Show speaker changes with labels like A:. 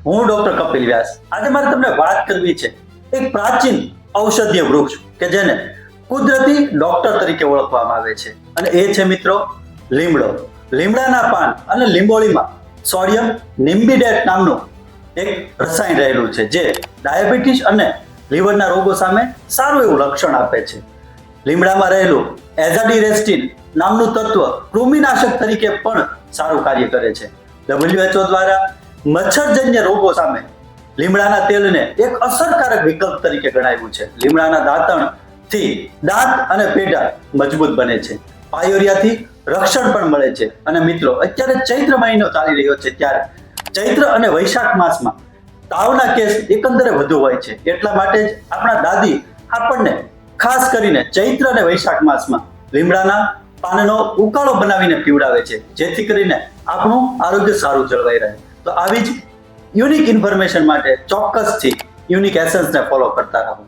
A: હું ડોક્ટર કપિલ વ્યાસ. આજે મારે તમને વાત કરવી છે એક પ્રાચીન ઔષધીય વૃક્ષ કે જેને કુદરતી ડોક્ટર તરીકે ઓળખવામાં આવે છે, અને એ છે મિત્રો લીમડો. લીમડાના પાન અને લીંબોળીમાં સોડિયમ નિમ્બિડેટ નામનું એક રસાયણ રહેલું છે જે ડાયાબિટીસ અને લીવરના રોગો સામે સારું એવું રક્ષણ આપે છે. લીમડામાં રહેલું એઝાડિરેસ્ટિન નામનું તત્વ કૃમિનાશક તરીકે પણ સારું કાર્ય કરે છે. WHO દ્વારા મચ્છરજન્ય રોગો સામે લીમડાના તેલને એક અસરકારક વિકલ્પ તરીકે ગણાવ્યું છે. લીમડાના દાંતણથી દાંત અને પેઢા મજબૂત બને છે. પાયોરિયાથી રક્ષણ પણ મળે છે. અને મિત્રો, અત્યારે ચૈત્ર મહિનો ચાલી રહ્યો છે, ત્યારે ચૈત્ર અને વૈશાખ માસમાં તાવના કેસ એકંદરે વધુ હોય છે. એટલા માટે જ આપણા દાદી આપણને ખાસ કરીને ચૈત્ર અને વૈશાખ માસમાં લીમડાના પાનનો ઉકાળો બનાવીને પીવડાવે છે, જેથી કરીને આપણું આરોગ્ય સારું જળવાઈ રહે. તો આવી જ યુનિક ઇન્ફોર્મેશન માટે ચોક્કસથી યુનિક એસન્સને ફોલો કરતા રહો.